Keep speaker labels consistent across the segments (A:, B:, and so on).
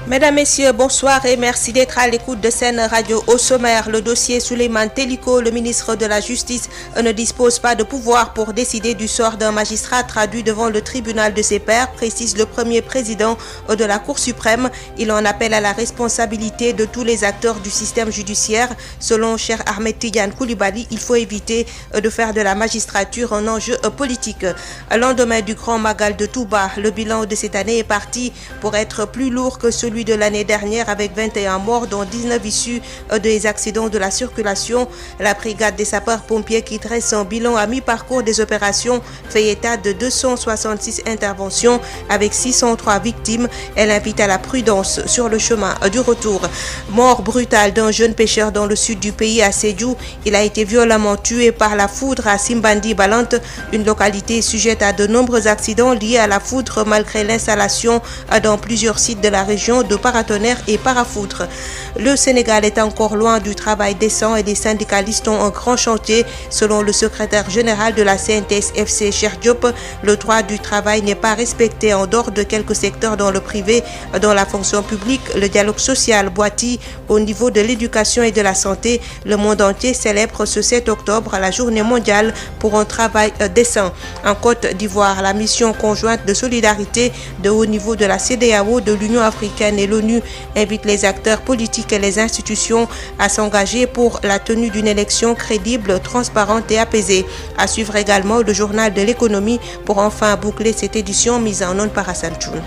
A: Mesdames, Messieurs, bonsoir et merci d'être à l'écoute de Sen Radio. Au sommaire, le dossier Souleymane Teliko, le ministre de la Justice, ne dispose pas de pouvoir pour décider du sort d'un magistrat traduit devant le tribunal de ses pairs, précise le premier président de la Cour suprême. Il en appelle à la responsabilité de tous les acteurs du système judiciaire. Selon Cheikh Ahmed Tidiane Koulibaly, il faut éviter de faire de la magistrature un enjeu politique. Lendemain du Grand Magal de Touba, le bilan de cette année est parti pour être plus lourd que celui de l'année dernière avec 21 morts dont 19 issus des accidents de la circulation. La brigade des sapeurs-pompiers qui dresse son bilan à mi-parcours des opérations fait état de 266 interventions avec 603 victimes. Elle invite à la prudence sur le chemin du retour. Mort brutale d'un jeune pêcheur dans le sud du pays à Sédhiou. Il a été violemment tué par la foudre à Simbandi Balante, une localité sujette à de nombreux accidents liés à la foudre malgré l'installation dans plusieurs sites de la région de paratonnerre et parafoudre. Le Sénégal est encore loin du travail décent et les syndicalistes ont un grand chantier. Selon le secrétaire général de la CNTS-FC, Cheikh Diop, le droit du travail n'est pas respecté en dehors de quelques secteurs dans le privé. Dans la fonction publique, le dialogue social boitit. Au niveau de l'éducation et de la santé, le monde entier célèbre ce 7 octobre la journée mondiale pour un travail décent. En Côte d'Ivoire, la mission conjointe de solidarité de haut niveau de la CEDEAO, de l'Union africaine et l'ONU invite les acteurs politiques et les institutions à s'engager pour la tenue d'une élection crédible, transparente et apaisée. À suivre également le journal de l'économie pour enfin boucler cette édition mise en onde par Hassan Choun.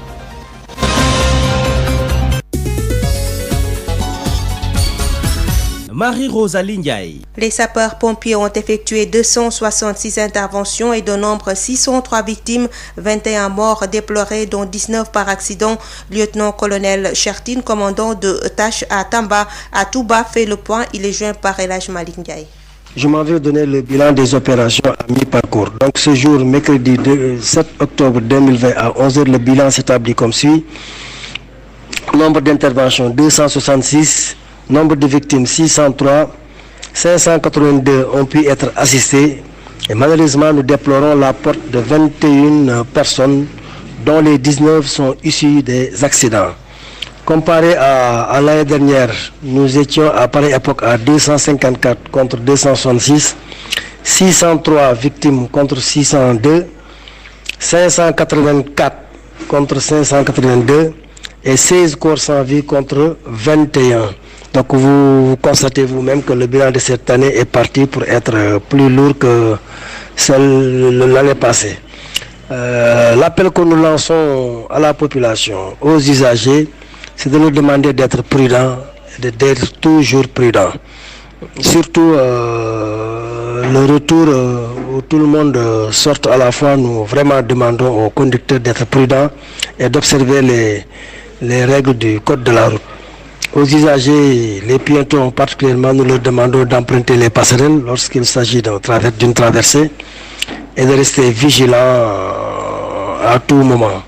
B: Marie-Rosalie Ndiaye.
A: Les sapeurs-pompiers ont effectué 266 interventions et de nombre 603 victimes, 21 morts déplorés dont 19 par accident. Lieutenant-colonel Chertine, commandant de tâche à Tamba, à Touba, fait le point. Il est joint par El Hadj Malick Ndiaye.
C: Je m'en vais donner le bilan des opérations à mi-parcours. Donc ce jour, mercredi 7 octobre 2020 à 11h, le bilan s'établit comme suit. Nombre d'interventions 266. Nombre de victimes 603, 582 ont pu être assistés et malheureusement nous déplorons la perte de 21 personnes dont les 19 sont issues des accidents. Comparé à l'année dernière, nous étions à pareille époque à 254 contre 266, 603 victimes contre 602, 584 contre 582 et 16 corps sans vie contre 21. Donc vous constatez vous-même que le bilan de cette année est parti pour être plus lourd que celle de l'année passée. L'appel que nous lançons à la population, aux usagers, c'est de nous demander d'être prudents, d'être toujours prudents. Surtout le retour où tout le monde sort à la fois, nous vraiment demandons aux conducteurs d'être prudents et d'observer les règles du code de la route. Aux usagers, les piétons particulièrement, nous leur demandons d'emprunter les passerelles lorsqu'il s'agit d'une traversée et de rester vigilants à tout moment.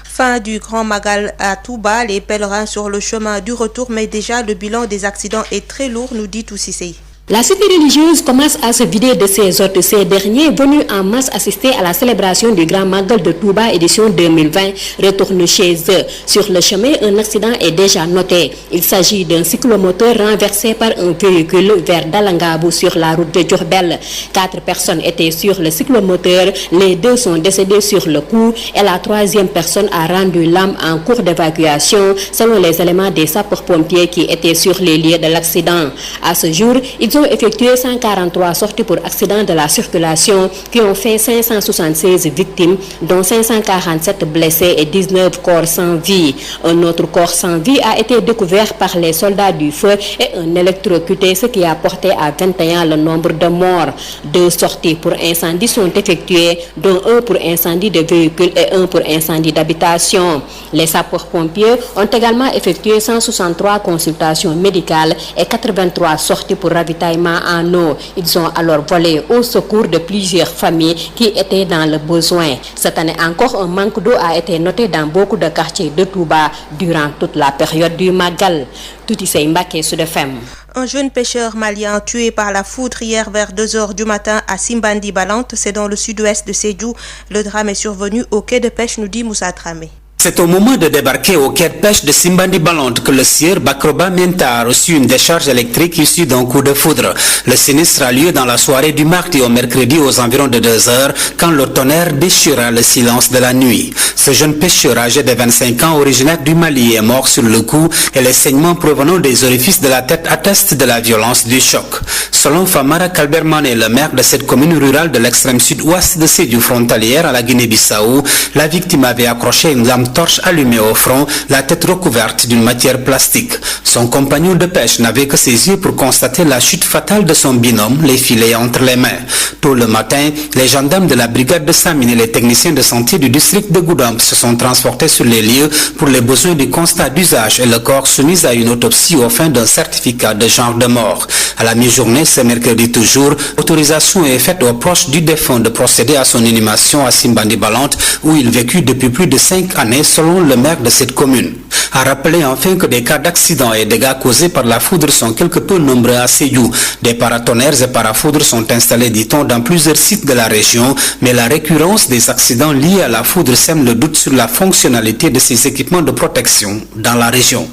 A: Fin du Grand Magal à Touba, les pèlerins sur le chemin du retour, mais déjà le bilan des accidents est très lourd, nous dit Toussissé.
D: La cité religieuse commence à se vider de ses hôtes. Ces derniers, venus en masse assister à la célébration du Grand Magal de Touba édition 2020, retournent chez eux. Sur le chemin, un accident est déjà noté. Il s'agit d'un cyclomoteur renversé par un véhicule vers Dalangabou sur la route de Diourbel. 4 personnes étaient sur le cyclomoteur, les 2 sont décédés sur le coup et la 3e personne a rendu l'âme en cours d'évacuation selon les éléments des sapeurs-pompiers qui étaient sur les lieux de l'accident. À ce jour, ils ont effectué 143 sorties pour accident de la circulation qui ont fait 576 victimes, dont 547 blessés et 19 corps sans vie. Un autre corps sans vie a été découvert par les soldats du feu et un électrocuté, ce qui a porté à 21 le nombre de morts. 2 sorties pour incendie sont effectuées, dont 1 pour incendie de véhicule et 1 pour incendie d'habitation. Les sapeurs-pompiers ont également effectué 163 consultations médicales et 83 sorties pour ravitaillement en eau. Ils ont alors volé au secours de plusieurs familles qui étaient dans le besoin. Cette année encore, un manque d'eau a été noté dans beaucoup de quartiers de Touba durant toute la période du Magal. Toutissé Mbaké, Sud FM.
A: Un jeune pêcheur malien tué par la foudre hier vers 2h du matin à Simbandi Balante, c'est dans le sud-ouest de Sédhiou. Le drame est survenu au quai de pêche, nous dit Moussa Tramé.
B: C'est au moment de débarquer au quai de pêche de Simbandi Balonte que le sieur Bakroba Mienta a reçu une décharge électrique issue d'un coup de foudre. Le sinistre a lieu dans la soirée du mardi au mercredi aux environs de 2 heures, quand le tonnerre déchira le silence de la nuit. Ce jeune pêcheur âgé de 25 ans, originaire du Mali, est mort sur le coup et les saignements provenant des orifices de la tête attestent de la violence du choc. Selon Famara Kalbermané, le maire de cette commune rurale de l'extrême sud-ouest de Sédhiou, frontalière à la Guinée-Bissau, la victime avait accroché une lame torche allumée au front, la tête recouverte d'une matière plastique. Son compagnon de pêche n'avait que ses yeux pour constater la chute fatale de son binôme, les filets entre les mains. Tôt le matin, les gendarmes de la brigade de Samine et les techniciens de santé du district de Goudamp se sont transportés sur les lieux pour les besoins du constat d'usage et le corps soumis à une autopsie aux fins d'un certificat de genre de mort. À la mi-journée, ce mercredi toujours, autorisation est faite aux proches du défunt de procéder à son inhumation à Simbandi Balonte, où il vécut depuis plus de 5 années selon le maire de cette commune. A rappeler enfin que des cas d'accidents et dégâts causés par la foudre sont quelque peu nombreux à Sédhiou. Des paratonnerres et parafoudres sont installés, dit-on, dans plusieurs sites de la région, mais la récurrence des accidents liés à la foudre sème le doute sur la fonctionnalité de ces équipements de protection dans la région.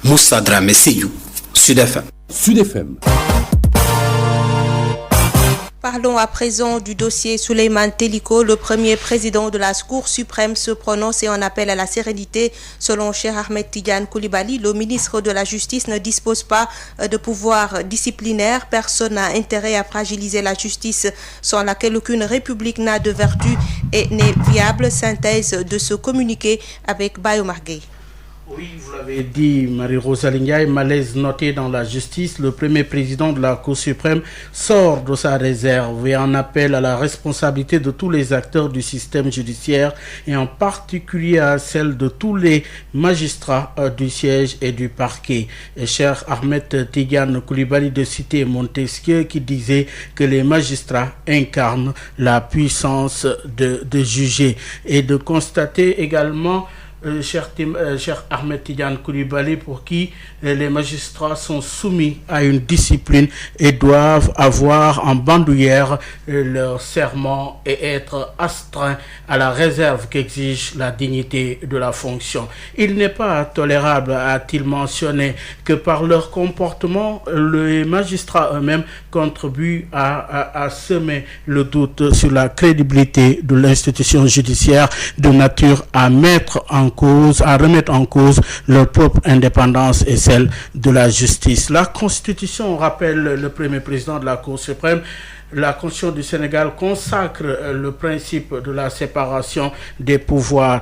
B: Moussa Dramé, Sédhiou, Sud FM.
E: Sud FM.
A: Parlons à présent du dossier Souleymane Teliko. Le premier président de la Cour suprême se prononce et en appelle à la sérénité. Selon Cheikh Ahmed Tidiane Coulibaly, le ministre de la Justice ne dispose pas de pouvoir disciplinaire. Personne n'a intérêt à fragiliser la justice sans laquelle aucune république n'a de vertu et n'est viable. Synthèse de ce communiqué avec Bayo Marguey.
F: Oui, vous l'avez dit, Marie-Rosalie Ndiaye, malaise noté dans la justice. Le premier président de la Cour suprême sort de sa réserve et en appelle à la responsabilité de tous les acteurs du système judiciaire et en particulier à celle de tous les magistrats du siège et du parquet. Et cher Ahmed Tidiane Coulibaly de citer Montesquieu qui disait que les magistrats incarnent la puissance de juger et de constater également cher Ahmed Tidiane Coulibaly, pour qui les magistrats sont soumis à une discipline et doivent avoir en bandoulière leur serment et être astreints à la réserve qu'exige la dignité de la fonction. Il n'est pas tolérable, a-t-il mentionné, que par leur comportement, les magistrats eux-mêmes contribuent à semer le doute sur la crédibilité de l'institution judiciaire, de nature à remettre en cause leur propre indépendance et celle de la justice. La Constitution, rappelle le premier président de la Cour suprême, la Constitution du Sénégal consacre le principe de la séparation des pouvoirs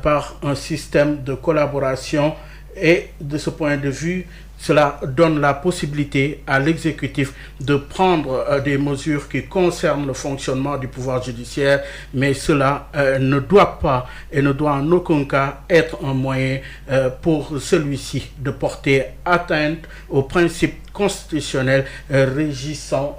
F: par un système de collaboration et de ce point de vue, cela donne la possibilité à l'exécutif de prendre des mesures qui concernent le fonctionnement du pouvoir judiciaire, mais cela ne doit pas et ne doit en aucun cas être un moyen pour celui-ci de porter atteinte aux principes constitutionnel régissant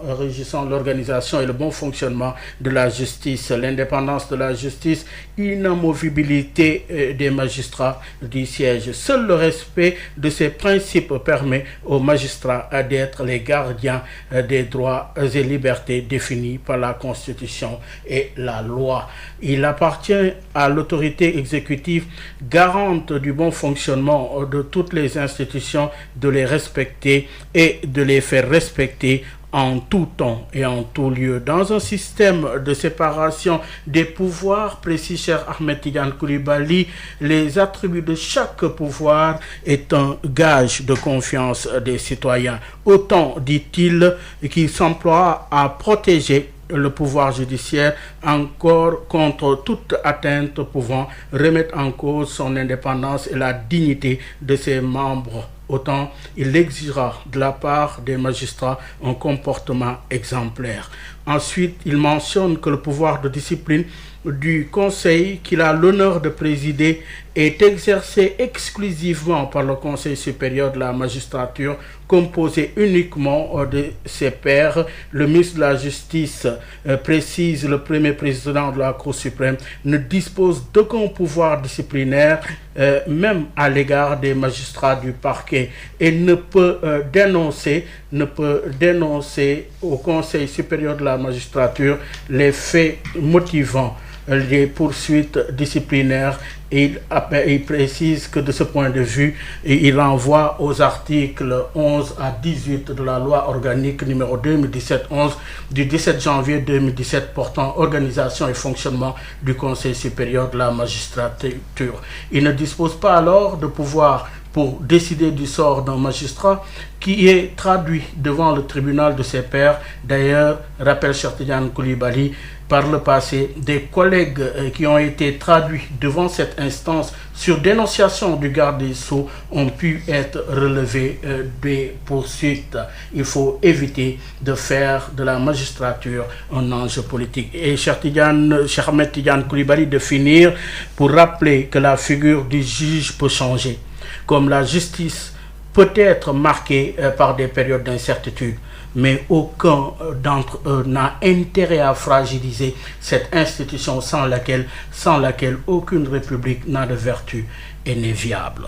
F: l'organisation et le bon fonctionnement de la justice, l'indépendance de la justice, inamovibilité des magistrats du siège. Seul le respect de ces principes permet aux magistrats d'être les gardiens des droits et libertés définis par la Constitution et la loi. Il appartient à l'autorité exécutive, garante du bon fonctionnement de toutes les institutions, de les respecter et de les faire respecter en tout temps et en tout lieu. Dans un système de séparation des pouvoirs, précise cher Ahmed Tidiane Coulibaly, les attributs de chaque pouvoir est un gage de confiance des citoyens. Autant, dit-il, qu'il s'emploie à protéger le pouvoir judiciaire encore contre toute atteinte pouvant remettre en cause son indépendance et la dignité de ses membres. Autant il exigera de la part des magistrats un comportement exemplaire. Ensuite, il mentionne que le pouvoir de discipline du Conseil qu'il a l'honneur de présider est exercé exclusivement par le Conseil supérieur de la magistrature, composé uniquement de ses pairs. Le ministre de la Justice, précise le premier président de la Cour suprême, ne dispose d'aucun pouvoir disciplinaire, même à l'égard des magistrats du parquet, et ne peut dénoncer au Conseil supérieur de la magistrature les faits motivant les poursuites disciplinaires. Et il précise que de ce point de vue, il renvoie aux articles 11 à 18 de la loi organique numéro 2017-11 du 17 janvier 2017 portant organisation et fonctionnement du Conseil supérieur de la magistrature. Il ne dispose pas alors de pouvoir pour décider du sort d'un magistrat qui est traduit devant le tribunal de ses pairs. D'ailleurs, rappelle Cheikh Tidiane Coulibaly, par le passé, des collègues qui ont été traduits devant cette instance sur dénonciation du garde des Sceaux ont pu être relevés des poursuites. Il faut éviter de faire de la magistrature un enjeu politique. Et Cheikh Ahmed Tidiane Coulibaly de finir pour rappeler que la figure du juge peut changer, comme la justice peut être marquée par des périodes d'incertitude, mais aucun d'entre eux n'a intérêt à fragiliser cette institution sans laquelle aucune république n'a de vertu et n'est viable.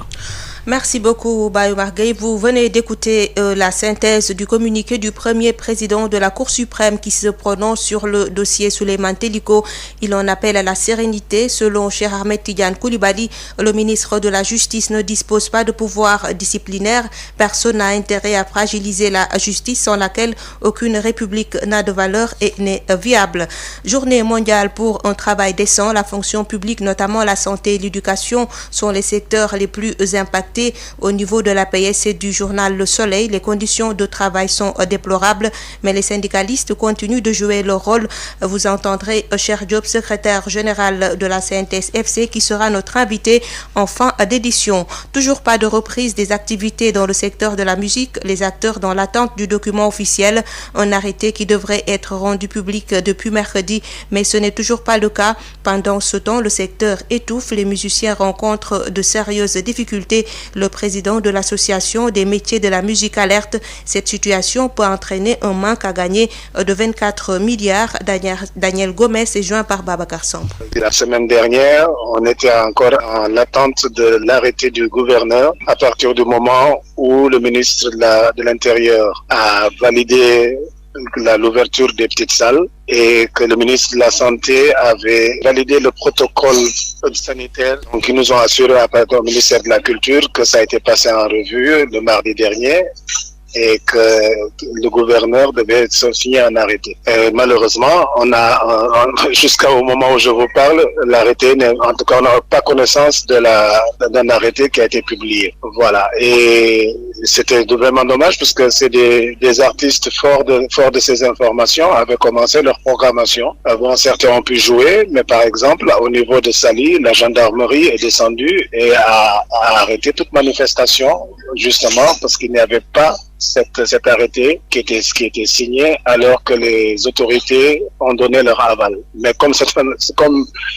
A: Merci beaucoup, Bayo Marguerite. Vous venez d'écouter la synthèse du communiqué du premier président de la Cour suprême qui se prononce sur le dossier Souleymane Teliko. Il en appelle à la sérénité. Selon Cheikh Ahmed Tidiane Coulibaly, le ministre de la Justice ne dispose pas de pouvoir disciplinaire. Personne n'a intérêt à fragiliser la justice sans laquelle aucune république n'a de valeur et n'est viable. Journée mondiale pour un travail décent. La fonction publique, notamment la santé et l'éducation, sont les secteurs les plus impactés. Au niveau de la PSC du journal Le Soleil, les conditions de travail sont déplorables, mais les syndicalistes continuent de jouer leur rôle. Vous entendrez Cheikh Diop, secrétaire général de la CNTS-FC, qui sera notre invité en fin d'édition. Toujours pas de reprise des activités dans le secteur de la musique, les acteurs dans l'attente du document officiel, un arrêté qui devrait être rendu public depuis mercredi, mais ce n'est toujours pas le cas. Pendant ce temps, le secteur étouffe, les musiciens rencontrent de sérieuses difficultés. Le président de l'association des métiers de la musique alerte. Cette situation peut entraîner un manque à gagner de 24 milliards. Daniel Gomez est joint par Babacar Samb.
E: La semaine dernière, on était encore en attente de l'arrêté du gouverneur à partir du moment où le ministre de l'Intérieur a validé l'ouverture des petites salles et que le ministre de la Santé avait validé le protocole sanitaire. Donc, ils nous ont assuré à partir du ministère de la Culture que ça a été passé en revue le mardi dernier et que le gouverneur devait signer un arrêté. Et malheureusement, jusqu'au moment où je vous parle, l'arrêté, en tout cas, on n'a pas connaissance d'un arrêté qui a été publié. Voilà. Et c'était vraiment dommage parce que c'est des artistes forts de ces informations avaient commencé leur programmation. Bon, certains ont pu jouer, mais par exemple, au niveau de Saly, la gendarmerie est descendue et a arrêté toute manifestation, justement parce qu'il n'y avait pas cet arrêté qui était signé alors que les autorités ont donné leur aval. Mais comme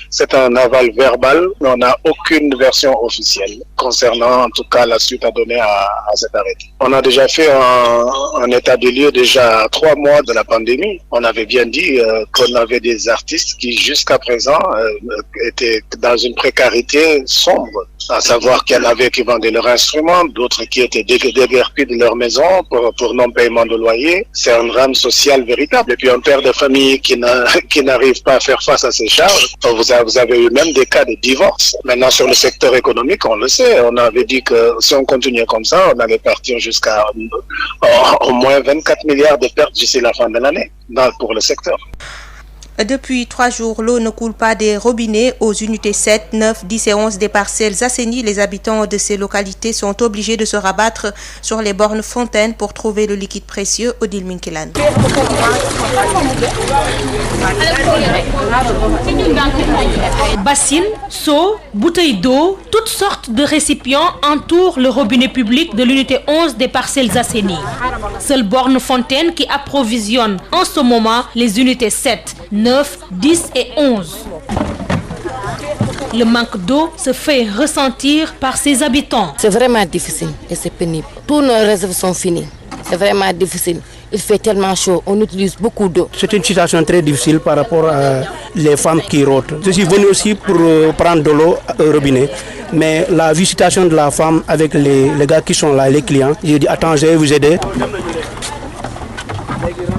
E: c'est un aval verbal, on n'a aucune version officielle concernant en tout cas la suite à donner à cet arrêté. On a déjà fait un état des lieux déjà 3 mois de la pandémie. On avait bien dit qu'on avait des artistes qui jusqu'à présent étaient dans une précarité sombre, à savoir qu'il y en avait qui vendaient leurs instruments, d'autres qui étaient déguerpis de leur maison pour non-paiement de loyer. C'est un drame social véritable. Et puis un père de famille qui n'arrive pas à faire face à ses charges. Vous avez eu même des cas de divorce. Maintenant, sur le secteur économique, on le sait. On avait dit que si on continuait comme ça, on allait partir jusqu'à au moins 24 milliards de pertes d'ici la fin de l'année pour le secteur.
A: Depuis 3 jours, l'eau ne coule pas des robinets aux unités 7, 9, 10 et 11 des parcelles assainies. Les habitants de ces localités sont obligés de se rabattre sur les bornes fontaines pour trouver le liquide précieux. Odile Minkilan.
G: Bassines, seaux, bouteilles d'eau, toutes sortes de récipients entourent le robinet public de l'unité 11 des parcelles assainies. Seule borne fontaine qui approvisionne en ce moment les unités 7, 9, 10 et 11. Le manque d'eau se fait ressentir par ses habitants.
H: C'est vraiment difficile et c'est pénible. Tous nos réserves sont finies. C'est vraiment difficile. Il fait tellement chaud, on utilise beaucoup d'eau.
I: C'est une situation très difficile par rapport à les femmes qui rôtent. Je suis venu aussi pour prendre de l'eau au robinet. Mais la visitation de la femme avec les gars qui sont là, les clients, j'ai dit attends, je vais vous aider.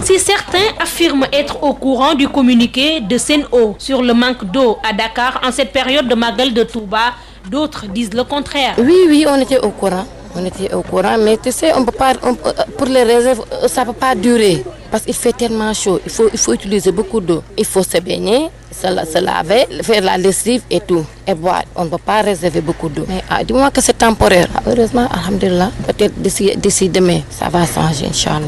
G: Si certains affirment être au courant du communiqué de Sen'Eau sur le manque d'eau à Dakar en cette période de Magal de Touba, d'autres disent le contraire.
H: Oui, on était au courant. Mais tu sais, pour les réserves, ça ne peut pas durer. Parce qu'il fait tellement chaud. Il faut utiliser beaucoup d'eau. Il faut se baigner, se laver, faire la lessive et tout. Et boire. On ne peut pas réserver beaucoup d'eau. Mais dis-moi que c'est temporaire. Heureusement, alhamdulillah, peut-être d'ici demain, ça va changer, Inch'Allah.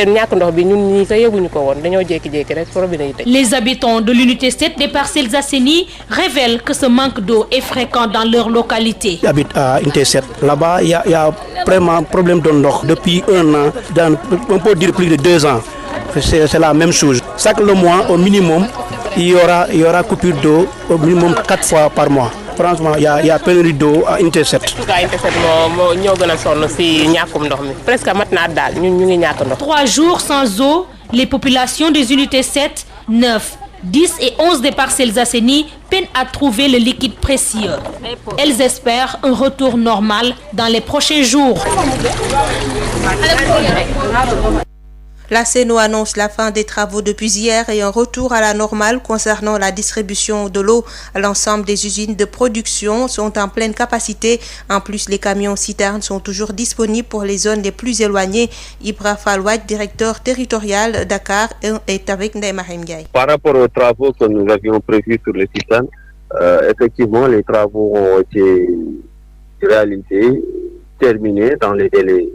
G: Les habitants de l'unité 7 des Parcelles Assainies révèlent que ce manque d'eau est fréquent dans leur localité.
I: J'habite à unité 7. Là-bas, il y a vraiment un problème de l'eau depuis 1 an, on peut dire plus de 2 ans. C'est la même chose. Chaque mois, au minimum, il y aura coupure d'eau au minimum 4 fois par mois. Franchement, il y a pénurie d'eau à unité 7.
G: Presque 3 jours sans eau, les populations des unités 7, 9, 10 et 11 des Parcelles Assainies peinent à trouver le liquide précieux. Elles espèrent un retour normal dans les prochains jours.
A: La Sen'Eau annonce la fin des travaux depuis hier et un retour à la normale concernant la distribution de l'eau. L'ensemble des usines de production sont en pleine capacité. En plus, les camions citernes sont toujours disponibles pour les zones les plus éloignées. Ibra Falwad, directeur territorial Dakar, est avec Ndeye Mahim Ndiaye.
J: Par rapport aux travaux que nous avions prévus sur les citernes, effectivement, les travaux ont été réalisés, terminés dans les délais,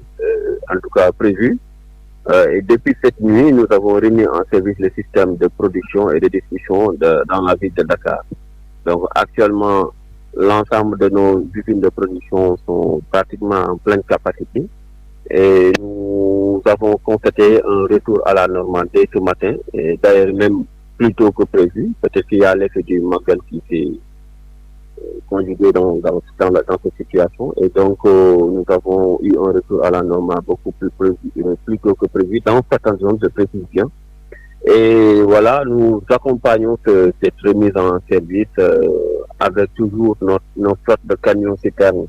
J: en tout cas prévus. Et depuis cette nuit, nous avons remis en service le système de production et de distribution dans la ville de Dakar. Donc actuellement, l'ensemble de nos usines de production sont pratiquement en pleine capacité. Et nous avons constaté un retour à la normale dès ce matin, et d'ailleurs même plus tôt que prévu. Peut-être qu'il y a l'effet du Magal qui s'est conjugué dans cette situation, et donc nous avons eu un retour à la normale beaucoup plus tôt que prévu dans certaines zones de précision. Et voilà, nous accompagnons cette remise en service avec toujours nos flottes de camions citernes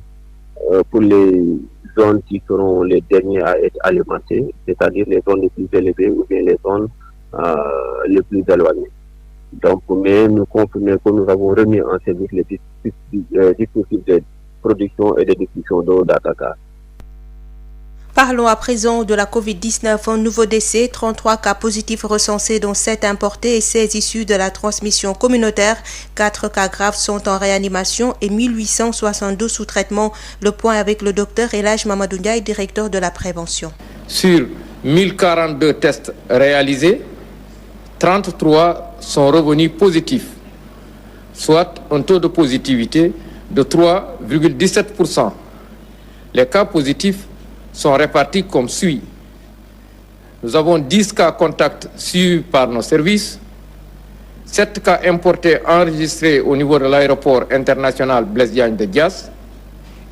J: pour les zones qui seront les derniers à être alimentées, c'est-à-dire les zones les plus élevées ou bien les zones les plus éloignées. Donc, mais nous confirmons que nous avons remis en service les dispositifs de production et de distribution d'eau à Dakar.
A: Parlons à présent de la Covid-19. Un nouveau décès, 33 cas positifs recensés, dont 7 importés et 16 issus de la transmission communautaire. 4 cas graves sont en réanimation et 1872 sous traitement. Le point avec le docteur Elhadj Mamadou Ndiaye, directeur de la prévention.
K: Sur 1042 tests réalisés, 33 sont revenus positifs, soit un taux de positivité de 3,17%. Les cas positifs sont répartis comme suit. Nous avons 10 cas contacts suivis par nos services, 7 cas importés enregistrés au niveau de l'aéroport international Blaise Diagne de Diass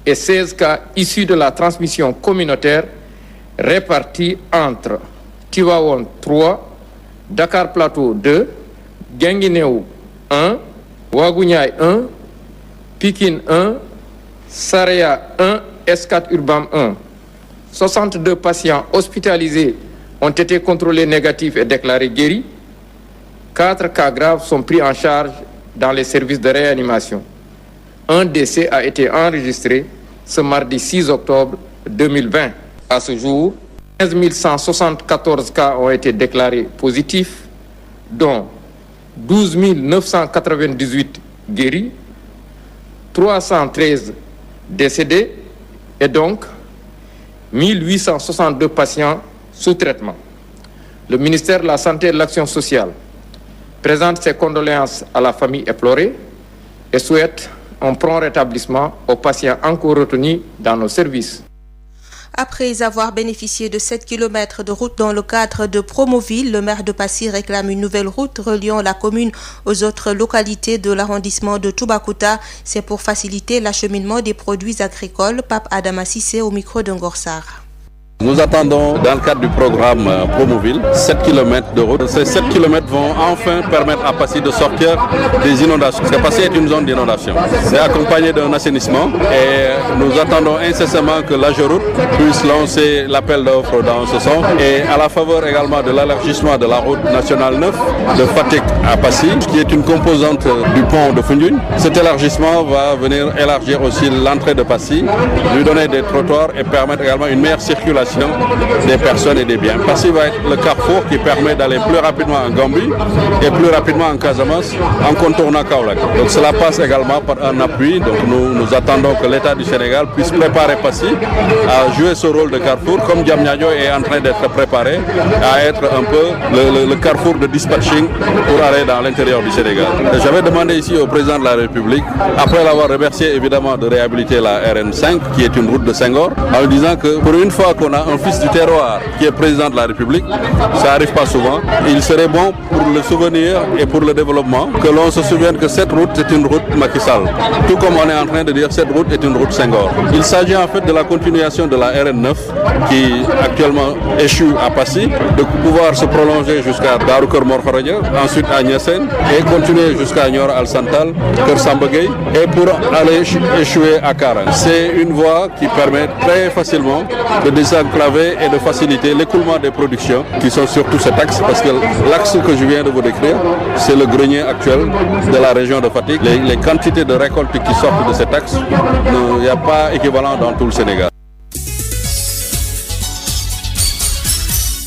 K: et 16 cas issus de la transmission communautaire répartis entre Tivaouane 3, Dakar Plateau 2, Guinguinéo 1, Ouagougnay 1, Pikine 1, Saraya 1, Scat Urbam 1. 62 patients hospitalisés ont été contrôlés négatifs et déclarés guéris. 4 cas graves sont pris en charge dans les services de réanimation. Un décès a été enregistré ce mardi 6 octobre 2020. À ce jour, 15 174 cas ont été déclarés positifs, dont 12 998 guéris, 313 décédés et donc 1862 patients sous traitement. Le ministère de la Santé et de l'Action sociale présente ses condoléances à la famille éplorée et souhaite un prompt rétablissement aux patients encore retenus dans nos services.
A: Après avoir bénéficié de 7 km de route dans le cadre de Promoville, le maire de Passy réclame une nouvelle route reliant la commune aux autres localités de l'arrondissement de Toubacouta. C'est pour faciliter l'acheminement des produits agricoles. Pape Adama Cissé au micro de Ngor Sarr.
L: Nous attendons, dans le cadre du programme Promoville, 7 km de route. Ces 7 km vont enfin permettre à Passy de sortir des inondations. Parce que Passy est une zone d'inondation. C'est accompagné d'un assainissement et nous attendons incessamment que l'AGEROUTE puisse lancer l'appel d'offres dans ce sens. Et à la faveur également de l'élargissement de la route nationale 9 de Fatick à Passy, qui est une composante du pont de Foundiougne. Cet élargissement va venir élargir aussi l'entrée de Passy, lui donner des trottoirs et permettre également une meilleure circulation des personnes et des biens. Passy va être le carrefour qui permet d'aller plus rapidement en Gambie et plus rapidement en Casamance en contournant Kaolack. Donc cela passe également par un appui. Donc nous attendons que l'État du Sénégal puisse préparer Passy à jouer ce rôle de carrefour, comme Diamniadio est en train d'être préparé à être un peu le carrefour de dispatching pour aller dans l'intérieur du Sénégal. J'avais demandé ici au président de la République, après l'avoir remercié évidemment de réhabiliter la RN5 qui est une route de Senghor, en lui disant que pour une fois qu'on a un fils du terroir qui est président de la République, ça n'arrive pas souvent. Il serait bon pour le souvenir et pour le développement que l'on se souvienne que cette route est une route Macky Sall. Tout comme on est en train de dire cette route est une route Senghor. Il s'agit en fait de la continuation de la RN9 qui actuellement échoue à Passy, de pouvoir se prolonger jusqu'à Daroukeur Morkhorodia, ensuite à Niassène et continuer jusqu'à Nioro Al Santal, Keur Samba Gueye et pour aller échouer à Karang. C'est une voie qui permet très facilement de désenclaver et de faciliter l'écoulement des productions qui sont sur tout cet axe, parce que l'axe que je viens de vous décrire, c'est le grenier actuel de la région de Fatick. Les quantités de récoltes qui sortent de cet axe, il n'y a pas équivalent dans tout le Sénégal.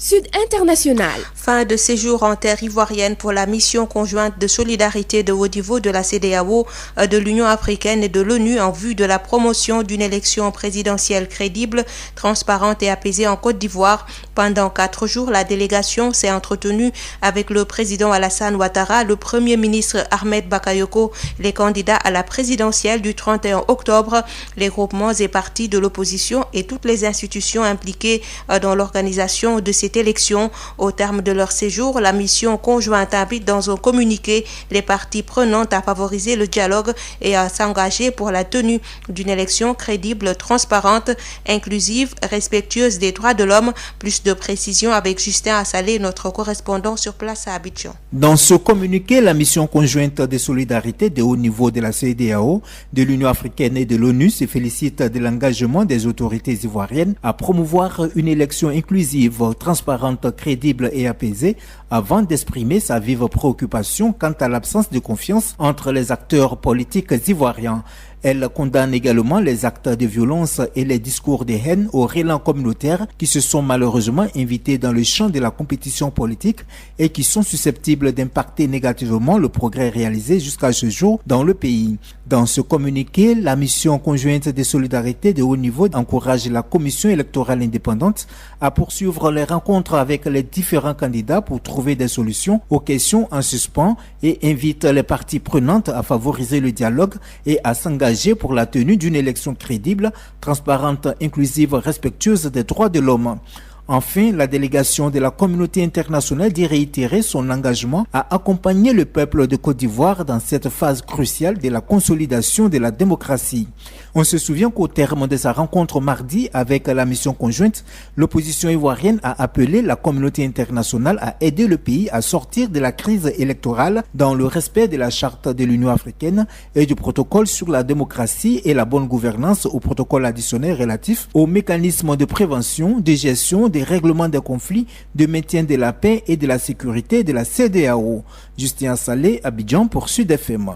A: Sud International. Fin de séjour en terre ivoirienne pour la mission conjointe de solidarité de haut niveau de la CEDEAO, de l'Union africaine et de l'ONU en vue de la promotion d'une élection présidentielle crédible, transparente et apaisée en Côte d'Ivoire. Pendant 4 jours, la délégation s'est entretenue avec le président Alassane Ouattara, le premier ministre Ahmed Bakayoko, les candidats à la présidentielle du 31 octobre, les groupements et partis de l'opposition et toutes les institutions impliquées dans l'organisation de cette élection. Au terme de leur séjour, la mission conjointe invite dans un communiqué les parties prenantes à favoriser le dialogue et à s'engager pour la tenue d'une élection crédible, transparente, inclusive, respectueuse des droits de l'homme. Plus de précisions avec Justin Assalé, notre correspondant sur place à Abidjan.
M: Dans ce communiqué, la mission conjointe de solidarité de haut niveau de la CEDEAO, de l'Union africaine et de l'ONU se félicite de l'engagement des autorités ivoiriennes à promouvoir une élection inclusive, transparente, crédible et apaisée, avant d'exprimer sa vive préoccupation quant à l'absence de confiance entre les acteurs politiques ivoiriens. Elle condamne également les actes de violence et les discours de haine aux relents communautaires qui se sont malheureusement invités dans le champ de la compétition politique et qui sont susceptibles d'impacter négativement le progrès réalisé jusqu'à ce jour dans le pays. Dans ce communiqué, la mission conjointe de solidarité de haut niveau encourage la commission électorale indépendante à poursuivre les rencontres avec les différents candidats pour trouver des solutions aux questions en suspens et invite les parties prenantes à favoriser le dialogue et à s'engager pour la tenue d'une élection crédible, transparente, inclusive, respectueuse des droits de l'homme. Enfin, la délégation de la communauté internationale dit réitérer son engagement à accompagner le peuple de Côte d'Ivoire dans cette phase cruciale de la consolidation de la démocratie. On se souvient qu'au terme de sa rencontre mardi avec la mission conjointe, l'opposition ivoirienne a appelé la communauté internationale à aider le pays à sortir de la crise électorale dans le respect de la charte de l'Union africaine et du protocole sur la démocratie et la bonne gouvernance, au protocole additionnel relatif aux mécanismes de prévention, de gestion, des règlements des conflits, de maintien de la paix et de la sécurité de la CEDEAO. Justin Salé, Abidjan pour Sud FM.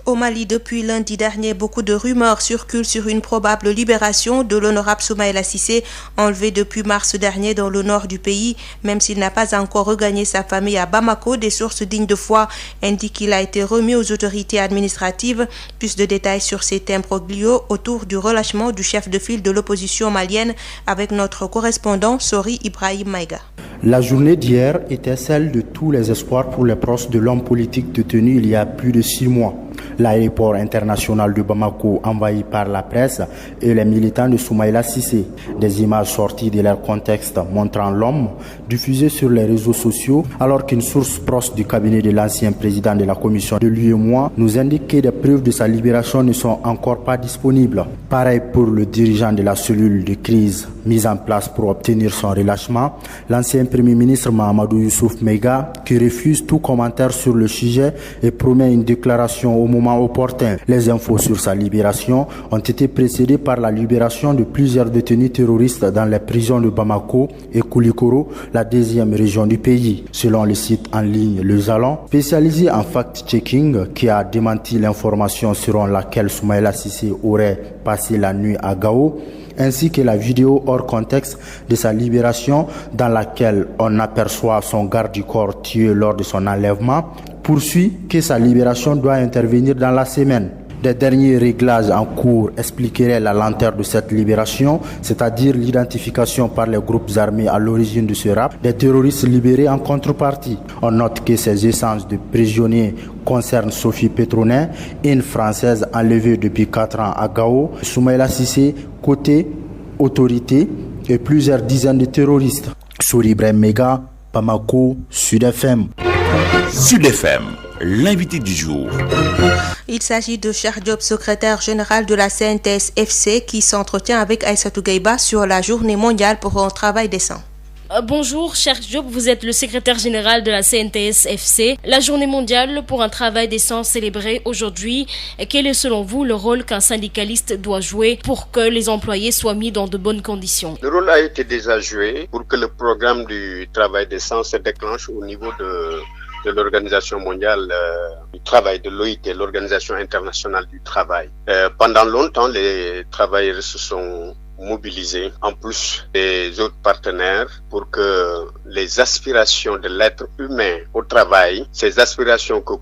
A: Au Mali, depuis lundi dernier, beaucoup de rumeurs circulent sur une probable libération de l'honorable Soumaïla Cissé, enlevé depuis mars dernier dans le nord du pays. Même s'il n'a pas encore regagné sa famille à Bamako, des sources dignes de foi indiquent qu'il a été remis aux autorités administratives. Plus de détails sur ces imbroglios autour du relâchement du chef de file de l'opposition malienne avec notre correspondant Sori Ibrahim Maïga.
N: La journée d'hier était celle de tous les espoirs pour les proches de l'homme politique détenu il y a plus de 6 mois. l'aéroport international de Bamako envahi par la presse et les militants de Soumaïla Cissé. Des images sorties de leur contexte montrant l'homme diffusées sur les réseaux sociaux alors qu'une source proche du cabinet de l'ancien président de la commission de l'UEMOA nous indique que des preuves de sa libération ne sont encore pas disponibles. Pareil pour le dirigeant de la cellule de crise mise en place pour obtenir son relâchement, l'ancien premier ministre Mahamadou Youssouf Mega, qui refuse tout commentaire sur le sujet et promet une déclaration au moment opportun. Les infos sur sa libération ont été précédées par la libération de plusieurs détenus terroristes dans les prisons de Bamako et Koulikoro, la deuxième région du pays. Selon le site en ligne Le Jalon, spécialisé en fact-checking, qui a démenti l'information selon laquelle Soumaïla Cissé aurait passé la nuit à Gao, ainsi que la vidéo hors contexte de sa libération dans laquelle on aperçoit son garde du corps tué lors de son enlèvement, poursuit que sa libération doit intervenir dans la semaine. Des derniers réglages en cours expliqueraient la lenteur de cette libération, c'est-à-dire l'identification par les groupes armés à l'origine de ce rapt des terroristes libérés en contrepartie. On note que ces échanges de prisonniers concernent Sophie Petronin, une Française enlevée depuis 4 ans à Gao, Soumaïla Cissé, côté autorité, et plusieurs dizaines de terroristes. Souri Ibrahim Mega, Bamako, Sud FM.
O: Sud FM, l'invité du jour.
A: Il s'agit de Cheikh Diop, secrétaire général de la CNTS-FC, qui s'entretient avec Aïssatou Gueye sur la journée mondiale pour un travail décent.
P: Bonjour, Cheikh Diop, vous êtes le secrétaire général de la CNTS-FC. La journée mondiale pour un travail décent célébrée aujourd'hui. Quel est selon vous le rôle qu'un syndicaliste doit jouer pour que les employés soient mis dans de bonnes conditions?
Q: Le rôle a été déjà joué pour que le programme du travail décent se déclenche au niveau de l'Organisation mondiale du travail, de l'OIT, l'Organisation internationale du travail. Pendant longtemps, les travailleurs se sont mobilisés, en plus des autres partenaires, pour que les aspirations de l'être humain au travail, ces aspirations que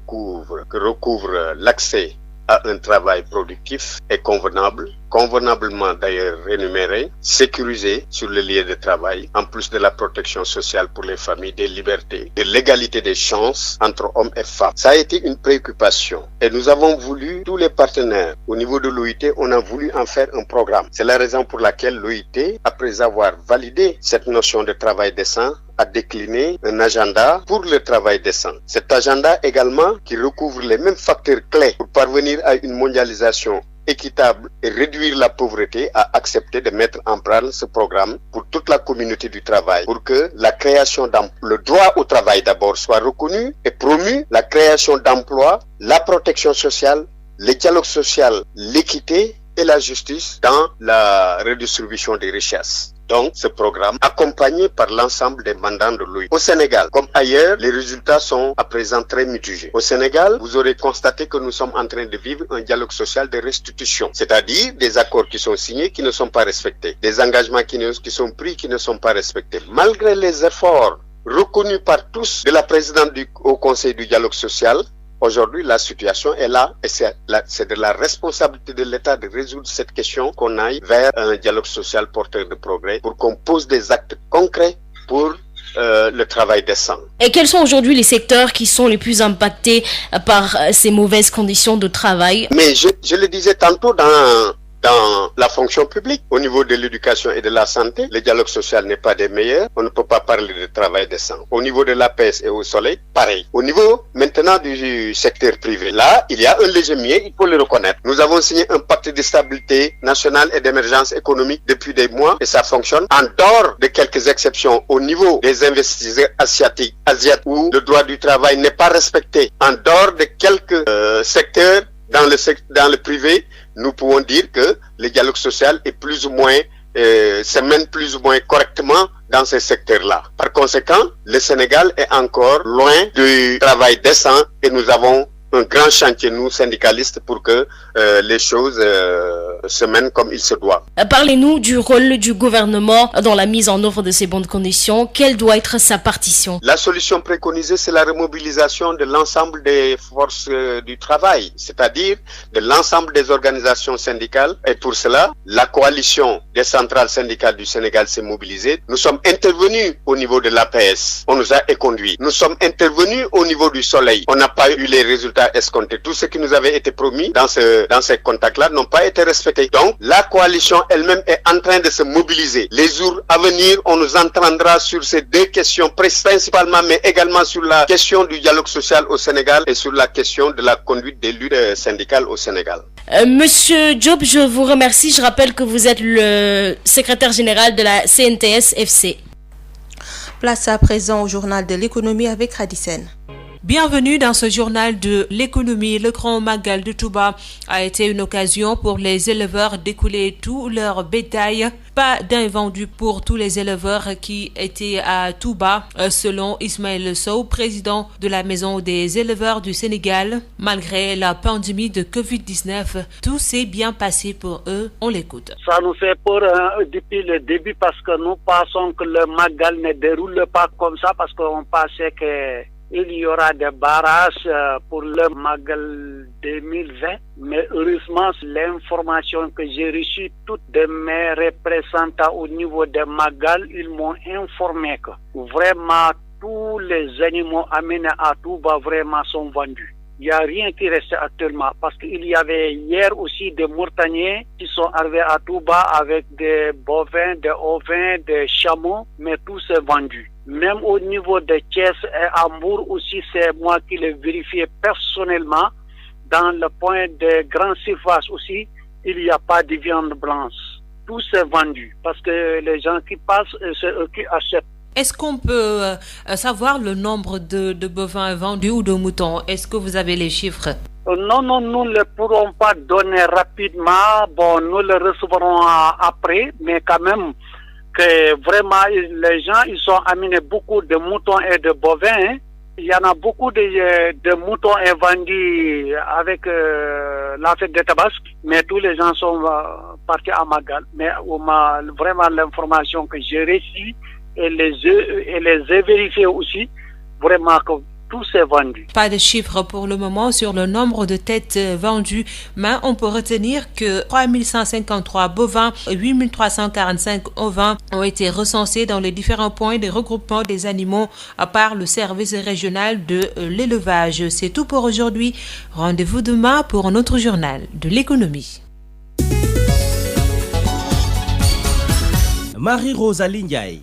Q: recouvre l'accès à un travail productif et convenablement d'ailleurs rémunéré, sécurisé sur le lieu de travail, en plus de la protection sociale pour les familles, des libertés, de l'égalité des chances entre hommes et femmes. Ça a été une préoccupation et nous avons voulu, tous les partenaires au niveau de l'OIT, on a voulu en faire un programme. C'est la raison pour laquelle l'OIT, après avoir validé cette notion de travail décent, a décliné un agenda pour le travail décent. Cet agenda également qui recouvre les mêmes facteurs clés pour parvenir à une mondialisation équitable et réduire la pauvreté, a accepté de mettre en place ce programme pour toute la communauté du travail, pour que la création le droit au travail d'abord soit reconnu et promu, la création d'emplois, la protection sociale, le dialogue social, l'équité et la justice dans la redistribution des richesses. Donc, ce programme, accompagné par l'ensemble des mandants de l'OIT. Au Sénégal, comme ailleurs, les résultats sont à présent très mitigés. Au Sénégal, vous aurez constaté que nous sommes en train de vivre un dialogue social de restitution, c'est-à-dire des accords qui sont signés qui ne sont pas respectés, des engagements qui sont pris qui ne sont pas respectés. Malgré les efforts reconnus par tous de la présidente au Conseil du dialogue social, aujourd'hui, la situation est là et c'est de la responsabilité de l'État de résoudre cette question, qu'on aille vers un dialogue social porteur de progrès pour qu'on pose des actes concrets pour le travail décent.
P: Et quels sont aujourd'hui les secteurs qui sont les plus impactés par ces mauvaises conditions de travail?
Q: Mais je le disais tantôt dans la fonction publique, au niveau de l'éducation et de la santé, le dialogue social n'est pas des meilleurs. On ne peut pas parler de travail décent. Au niveau de l'APS et au soleil, pareil. Au niveau maintenant du secteur privé, là, il y a un léger mieux, il faut le reconnaître. Nous avons signé un pacte de stabilité nationale et d'émergence économique depuis des mois et ça fonctionne. En dehors de quelques exceptions au niveau des investisseurs asiatiques où le droit du travail n'est pas respecté, en dehors de quelques secteurs dans le privé, nous pouvons dire que le dialogue social est plus ou moins se mène plus ou moins correctement dans ces secteurs-là. Par conséquent, le Sénégal est encore loin du travail décent et nous avons un grand chantier, nous, syndicalistes, pour que les choses se mènent comme il se doit.
P: Parlez-nous du rôle du gouvernement dans la mise en œuvre de ces bonnes conditions. Quelle doit être sa partition?
Q: La solution préconisée, c'est la remobilisation de l'ensemble des forces du travail, c'est-à-dire de l'ensemble des organisations syndicales. Et pour cela, la coalition des centrales syndicales du Sénégal s'est mobilisée. Nous sommes intervenus au niveau de l'APS. On nous a éconduits. Nous sommes intervenus au niveau du Soleil. On n'a pas eu les résultats résultats escomptés. Tout ce qui nous avait été promis dans ces contacts-là n'ont pas été respectés. Donc, la coalition elle-même est en train de se mobiliser. Les jours à venir, on nous entendra sur ces deux questions principalement, mais également sur la question du dialogue social au Sénégal et sur la question de la conduite des luttes syndicales au Sénégal.
P: Monsieur Diop, je vous remercie. Je rappelle que vous êtes le secrétaire général de la CNTS-FC.
A: Place à présent au journal de l'économie avec Radicène.
R: Bienvenue dans ce journal de l'économie. Le Grand Magal de Touba a été une occasion pour les éleveurs d'écouler tout leur bétail. Pas d'invendu pour tous les éleveurs qui étaient à Touba, selon Ismaël Sow, président de la Maison des éleveurs du Sénégal. Malgré la pandémie de Covid-19, tout s'est bien passé pour eux. On l'écoute.
S: Ça nous fait peur depuis le début parce que nous pensons que le Magal ne déroule pas comme ça parce qu'on pensait que il y aura des barrages pour le Magal 2020, mais heureusement, l'information que j'ai reçue, toutes de mes représentants au niveau des Magal, ils m'ont informé que vraiment tous les animaux amenés à Touba vraiment sont vendus. Il n'y a rien qui reste actuellement parce qu'il y avait hier aussi des Mauritaniens qui sont arrivés à Touba avec des bovins, des ovins, des chameaux, mais tout s'est vendu. Même au niveau de Thiès et Hambourg aussi, c'est moi qui l'ai vérifié personnellement. Dans le point de grande surface aussi, il n'y a pas de viande blanche. Tout s'est vendu parce que les gens qui passent, c'est eux qui achètent.
R: Est-ce qu'on peut savoir le nombre de bovins vendus ou de moutons? Est-ce que vous avez les chiffres?
S: Non, nous ne le pourrons pas donner rapidement. Bon, nous le recevrons après, mais quand même que vraiment les gens ils ont amené beaucoup de moutons et de bovins. Hein. Il y en a beaucoup de moutons vendus avec la fête des Tabasques, mais tous les gens sont partis à Magal. Mais vraiment l'information que j'ai reçue et les ai vérifiées aussi, vraiment que tout s'est vendu.
R: Pas de chiffres pour le moment sur le nombre de têtes vendues, mais on peut retenir que 3153 bovins, 8345 ovins ont été recensés dans les différents points de regroupement des animaux par le service régional de l'élevage. C'est tout pour aujourd'hui. Rendez-vous demain pour un autre journal de l'économie.
T: Marie-Rosalie Ndiaye.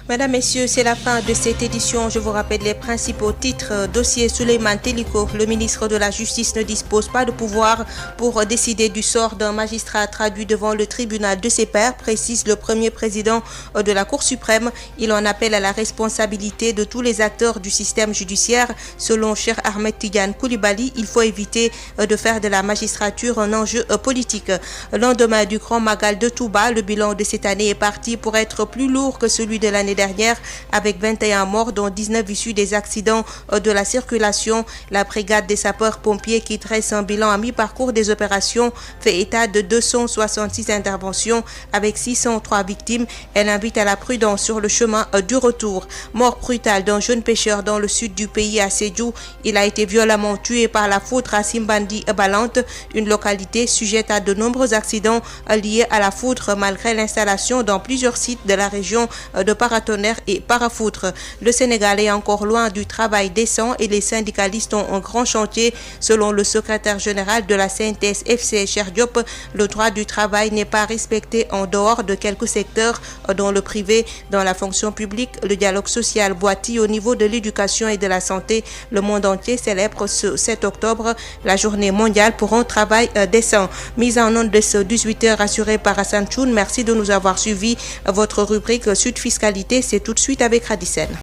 A: Mesdames, Messieurs, c'est la fin de cette édition. Je vous rappelle les principaux titres. Dossier Souleymane Teliko. Le ministre de la Justice ne dispose pas de pouvoir pour décider du sort d'un magistrat traduit devant le tribunal de ses pairs, précise le premier président de la Cour suprême. Il en appelle à la responsabilité de tous les acteurs du système judiciaire. Selon Cheikh Ahmed Tidiane Koulibaly, il faut éviter de faire de la magistrature un enjeu politique. Lendemain du Grand Magal de Touba, le bilan de cette année est parti pour être plus lourd que celui de l'année dernière, avec 21 morts, dont 19 issus des accidents de la circulation. La brigade des sapeurs-pompiers, qui dresse un bilan à mi-parcours des opérations, fait état de 266 interventions avec 603 victimes. Elle invite à la prudence sur le chemin du retour. Mort brutale d'un jeune pêcheur dans le sud du pays à Sédhiou. Il a été violemment tué par la foudre à Simbandi Balante, une localité sujette à de nombreux accidents liés à la foudre, malgré l'installation dans plusieurs sites de la région de paratonnerre et parafoudre. Le Sénégal est encore loin du travail décent et les syndicalistes ont un grand chantier. Selon le secrétaire général de la CNTS-FC, Cheikh Diop, le droit du travail n'est pas respecté en dehors de quelques secteurs, dont le privé. Dans la fonction publique, le dialogue social boitille au niveau de l'éducation et de la santé. Le monde entier célèbre ce 7 octobre la journée mondiale pour un travail décent. Mise en onde de ce 18h assurée par Hassan Choun. Merci de nous avoir suivis. Votre rubrique Sud Fiscalité, c'est tout de suite avec Radicène.